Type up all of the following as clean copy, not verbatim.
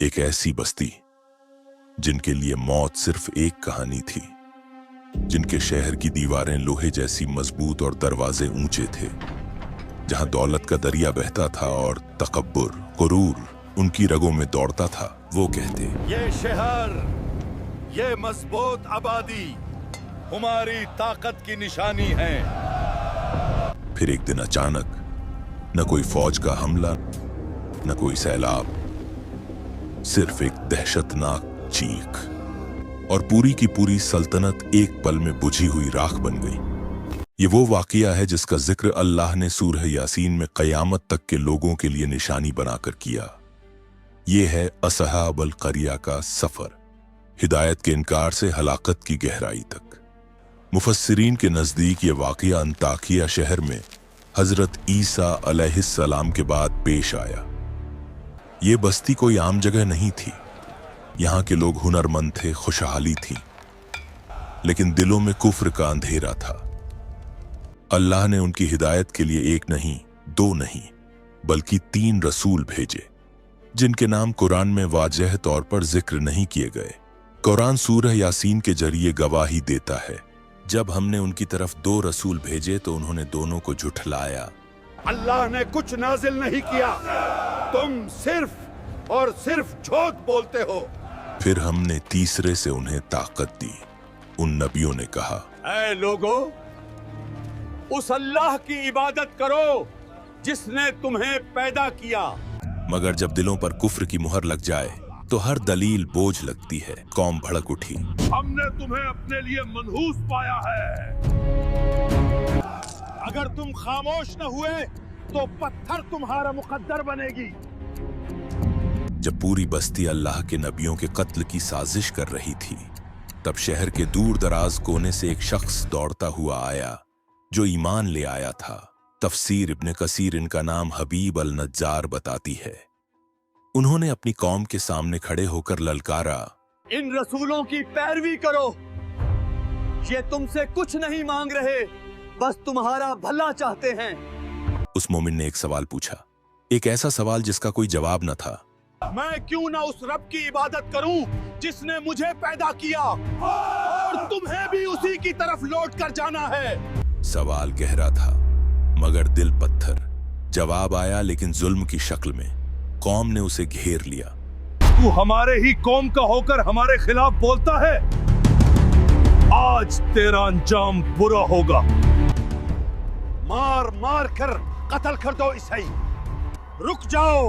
एक ऐसी बस्ती जिनके लिए मौत सिर्फ एक कहानी थी, जिनके शहर की दीवारें लोहे जैसी मजबूत और दरवाजे ऊंचे थे, जहां दौलत का दरिया बहता था और तकब्बुर, गुरूर उनकी रगों में दौड़ता था। वो कहते, ये शहर, ये मजबूत आबादी हमारी ताकत की निशानी है। फिर एक दिन अचानक न कोई फौज का हमला, न कोई सैलाब, सिर्फ एक दहशतनाक चीख, और पूरी की पूरी सल्तनत एक पल में बुझी हुई राख बन गई। ये वो वाकया है जिसका जिक्र अल्लाह ने सूरह यासीन में कयामत तक के लोगों के लिए निशानी बनाकर किया। ये है असहाब अल करिया का सफर, हिदायत के इनकार से हलाकत की गहराई तक। मुफस्सिरीन के नजदीक ये वाकया अंताकिया शहर में हजरत ईसा अलैहिस्सलाम के बाद पेश आया। ये बस्ती कोई आम जगह नहीं थी। यहाँ के लोग हुनरमंद थे, खुशहाली थी, लेकिन दिलों में कुफ्र का अंधेरा था। अल्लाह ने उनकी हिदायत के लिए एक नहीं, दो नहीं, बल्कि 3 रसूल भेजे, जिनके नाम कुरान में वाज़ेह तौर पर जिक्र नहीं किए गए। कुरान सूरह यासीन के जरिए गवाही देता है, जब हमने उनकी तरफ 2 रसूल भेजे तो उन्होंने दोनों को झुठलाया। अल्लाह ने कुछ नाजिल नहीं किया, तुम सिर्फ और सिर्फ झूठ बोलते हो। फिर हमने तीसरे से उन्हें ताकत दी। उन नबियों ने कहा, ऐ लोगो, उस अल्लाह की इबादत करो जिसने तुम्हें पैदा किया। मगर जब दिलों पर कुफ्र की मुहर लग जाए तो हर दलील बोझ लगती है। कौम भड़क उठी, हमने तुम्हें अपने लिए मनहूस पाया है। अगर तुम खामोश न हुए तो पत्थर तुम्हारा मुकद्दर बनेगी। जब पूरी बस्ती अल्लाह के नबियों के कत्ल की साजिश कर रही थी, तब शहर के दूर दराज कोने से एक शख्स दौड़ता हुआ आया जो ईमान ले आया था। तफसीर इब्ने कसीर इनका नाम हबीब अल नज्जार बताती है। उन्होंने अपनी कौम के सामने खड़े होकर ललकारा, इन रसूलों की पैरवी करो। ये तुमसे कुछ नहीं मांग रहे, बस तुम्हारा भला चाहते हैं। उस मोमिन ने एक सवाल पूछा, एक ऐसा सवाल जिसका कोई जवाब न था। मैं क्यों ना उस रब की इबादत करूं जिसने मुझे पैदा किया, और तुम्हें भी उसी की तरफ लौट कर जाना है। सवाल गहरा था, मगर दिल पत्थर। जवाब आया, लेकिन जुल्म की शक्ल में। कौम ने उसे घेर लिया। तू हमारे ही कौम का होकर हमारे खिलाफ बोलता है, आज तेरा अंजाम बुरा होगा। मार मार कर कत्ल कर दो इसे। रुक जाओ,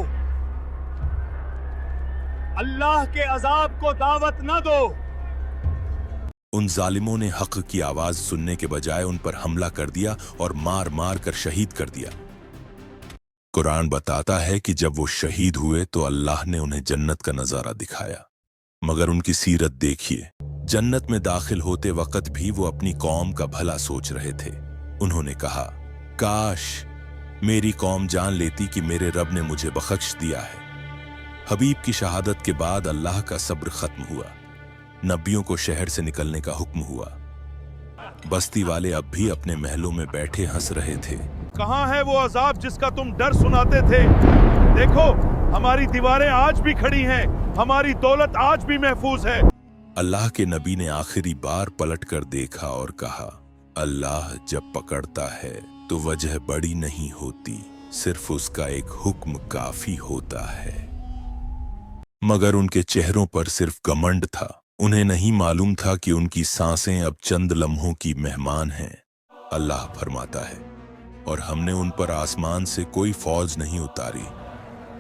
अल्लाह के अजाब को दावत न दो। उन जालिमों ने हक की आवाज सुनने के बजाय उन पर हमला कर दिया और मार मार कर शहीद कर दिया। कुरान बताता है कि जब वो शहीद हुए तो अल्लाह ने उन्हें जन्नत का नजारा दिखाया। मगर उनकी सीरत देखिए, जन्नत में दाखिल होते वक्त भी वो अपनी कौम का भला सोच रहे थे। उन्होंने कहा, काश मेरी कौम जान लेती कि मेरे रब ने मुझे बख्श दिया है। हबीब की शहादत के बाद अल्लाह का सब्र खत्म हुआ। नबियों को शहर से निकलने का हुक्म हुआ। बस्ती वाले अब भी अपने महलों में बैठे हंस रहे थे। कहाँ है वो अजाब जिसका तुम डर सुनाते थे? देखो, हमारी दीवारें आज भी खड़ी हैं, हमारी दौलत आज भी महफूज है। अल्लाह के नबी ने आखिरी बार पलट कर देखा और कहा, अल्लाह जब पकड़ता है तो वजह बड़ी नहीं होती, सिर्फ उसका एक हुक्म काफी होता है। मगर उनके चेहरों पर सिर्फ घमंड था। उन्हें नहीं मालूम था कि उनकी सांसें अब चंद लम्हों की मेहमान हैं। अल्लाह फरमाता है, और हमने उन पर आसमान से कोई फौज नहीं उतारी।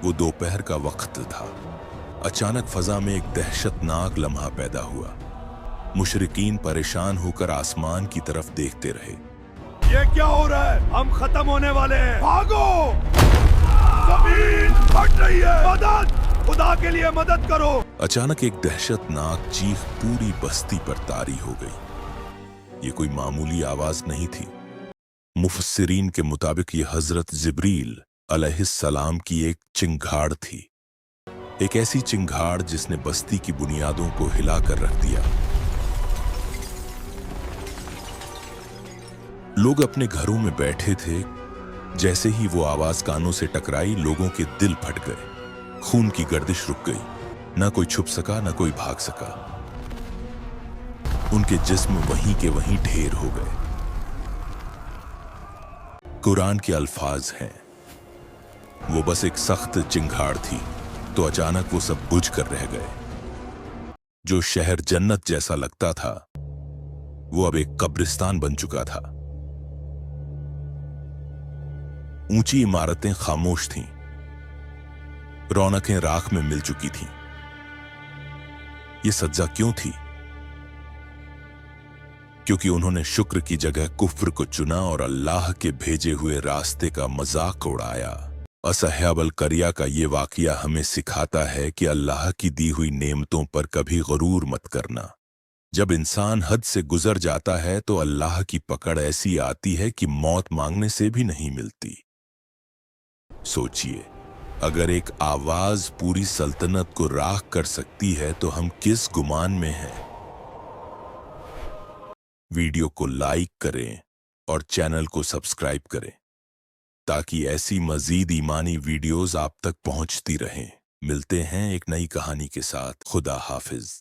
वो दोपहर का वक्त था। अचानक फजा में एक दहशतनाक लम्हा पैदा हुआ। मुशरिकीन परेशान होकर आसमान की तरफ देखते रहे। ये क्या हो रहा है? हम खत्म होने वाले हैं, भागो! जमीन फट रही है, मदद! खुदा के लिए मदद करो! अचानक एक दहशतनाक चीख पूरी बस्ती पर तारी हो गई। ये कोई मामूली आवाज नहीं थी। मुफस्सिरीन के मुताबिक ये हजरत जिब्रील अलैहिस्सलाम की एक चिंगाड़ थी। एक ऐसी चिंगाड़ जिसने बस्ती की बुनियादों को हिलाकर रख दिया। लोग अपने घरों में बैठे थे। जैसे ही वो आवाज कानों से टकराई, लोगों के दिल फट गए, खून की गर्दिश रुक गई। ना कोई छुप सका, ना कोई भाग सका। उनके जिस्म वहीं के वहीं ढेर हो गए। कुरान के अल्फाज हैं, वो बस एक सख्त चिंगाड़ थी तो अचानक वो सब बुझ कर रह गए। जो शहर जन्नत जैसा लगता था वो अब एक कब्रिस्तान बन चुका था। ऊंची इमारतें खामोश थीं, रौनकें राख में मिल चुकी थीं। ये सज्जा क्यों थी? क्योंकि उन्होंने शुक्र की जगह कुफ्र को चुना और अल्लाह के भेजे हुए रास्ते का मजाक उड़ाया। असह्याबल करिया का ये वाकया हमें सिखाता है कि अल्लाह की दी हुई नेमतों पर कभी गरूर मत करना। जब इंसान हद से गुजर जाता है तो अल्लाह की पकड़ ऐसी आती है कि मौत मांगने से भी नहीं मिलती। सोचिए, अगर एक आवाज पूरी सल्तनत को राख कर सकती है तो हम किस गुमान में हैं। वीडियो को लाइक करें और चैनल को सब्सक्राइब करें ताकि ऐसी मजीद ईमानी वीडियोस आप तक पहुंचती रहें। मिलते हैं एक नई कहानी के साथ। खुदा हाफिज।